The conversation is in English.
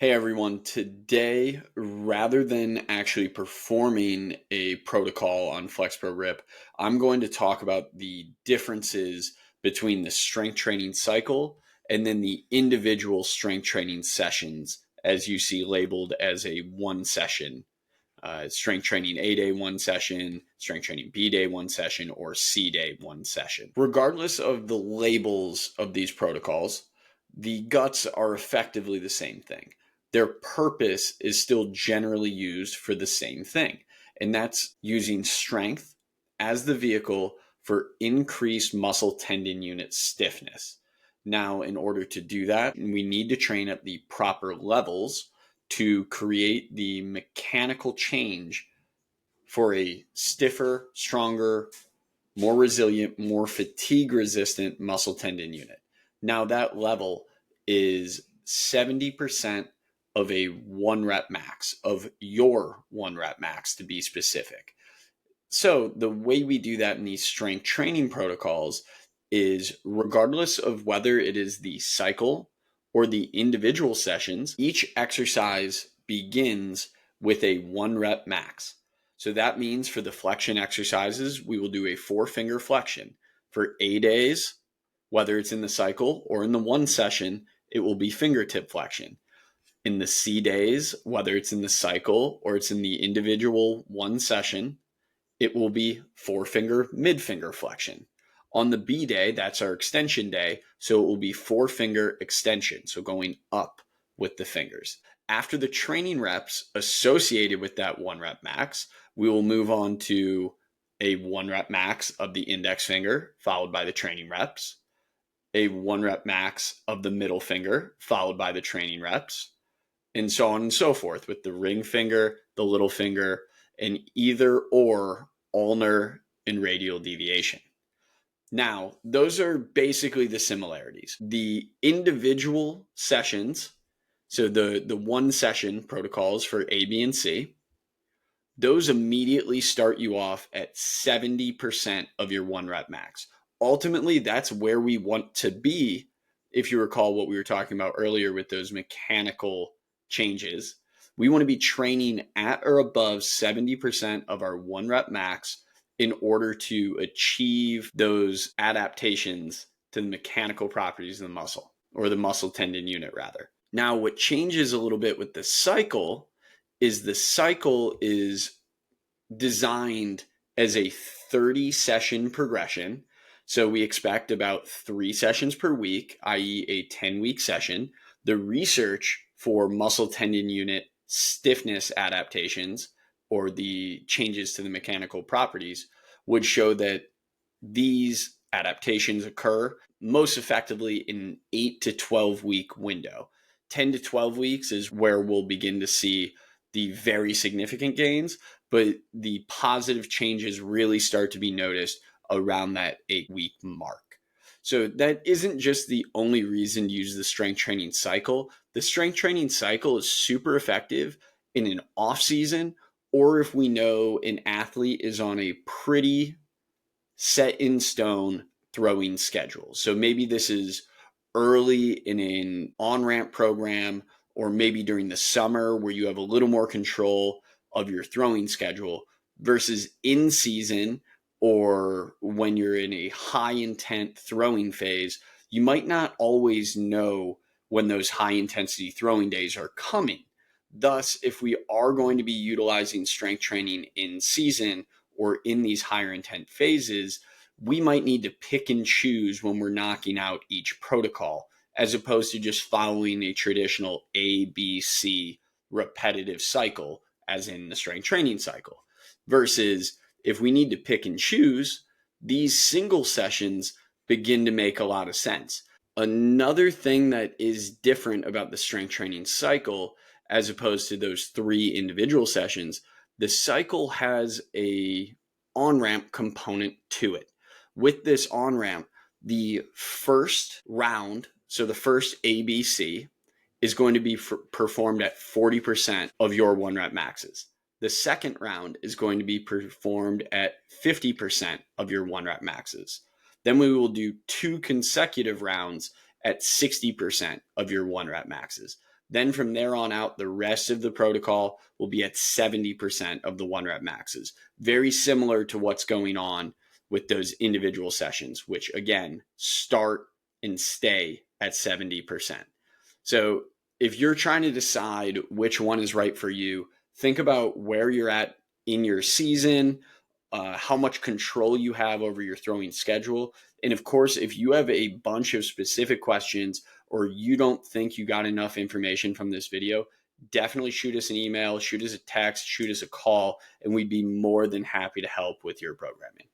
Hey everyone, today, rather than actually performing a protocol on FlexPro Grip, I'm going to talk about the differences between the strength training cycle and then the individual strength training sessions, as you see labeled as a one session. Strength training A day, one session, strength training B day, one session, or C day, one session. Regardless of the labels of these protocols, the guts are effectively the same thing. Their purpose is still generally used for the same thing, and that's using strength as the vehicle for increased muscle tendon unit stiffness. Now, in order to do that, we need to train at the proper levels to create the mechanical change for a stiffer, stronger, more resilient, more fatigue resistant muscle tendon unit. Now, that level is 70% of a one rep max, of your one rep max to be specific. So, the way we do that in these strength training protocols is regardless of whether it is the cycle or the individual sessions, each exercise begins with a one rep max. So that means for the flexion exercises, we will do a 4-finger flexion. For A days, whether it's in the cycle or in the one session, it will be fingertip flexion. In the C days, whether it's in the cycle or it's in the individual one session, it will be 4-finger mid-finger flexion. On the B day, that's our extension day, so it will be 4-finger extension, so going up with the fingers. After the training reps associated with that one rep max, we will move on to a one rep max of the index finger, followed by the training reps, a one rep max of the middle finger, followed by the training reps, and so on and so forth with the ring finger, the little finger, and either or ulnar and radial deviation. Now, those are basically the similarities. The individual sessions, so the one session protocols for A, B, and C, those immediately start you off at 70% of your one rep max. Ultimately, that's where we want to be. If you recall what we were talking about earlier with those mechanical changes, we want to be training at or above 70% of our one rep max in order to achieve those adaptations to the mechanical properties of the muscle, or the muscle tendon unit rather. Now, what changes a little bit with the cycle is designed as a 30 session progression. So we expect about 3 sessions per week, i.e. a 10-week session. The research for muscle tendon unit stiffness adaptations, or the changes to the mechanical properties, would show that these adaptations occur most effectively in an 8 to 12 week window. 10 to 12 weeks is where we'll begin to see the very significant gains, but the positive changes really start to be noticed around that 8-week mark. So that isn't just the only reason to use the strength training cycle. The strength training cycle is super effective in an off season, or if we know an athlete is on a pretty set in stone throwing schedule. So maybe this is early in an on-ramp program, or maybe during the summer where you have a little more control of your throwing schedule, versus in season or when you're in a high intent throwing phase. You might not always know when those high intensity throwing days are coming. Thus, if we are going to be utilizing strength training in season or in these higher intent phases, we might need to pick and choose when we're knocking out each protocol, as opposed to just following a traditional A, B, C repetitive cycle, as in the strength training cycle. Versus if we need to pick and choose, these single sessions begin to make a lot of sense. Another thing that is different about the strength training cycle, as opposed to those 3 individual sessions, the cycle has a on-ramp component to it. With this on-ramp, the first round, so the first ABC, is going to be performed at 40% of your one rep maxes. The second round is going to be performed at 50% of your one rep maxes. Then we will do 2 consecutive rounds at 60% of your one rep maxes. Then from there on out, the rest of the protocol will be at 70% of the 1 rep maxes. Very similar to what's going on with those individual sessions, which again, start and stay at 70%. So if you're trying to decide which one is right for you, think about where you're at in your season, how much control you have over your throwing schedule. And of course, if you have a bunch of specific questions or you don't think you got enough information from this video, definitely shoot us an email, shoot us a text, shoot us a call, and we'd be more than happy to help with your programming.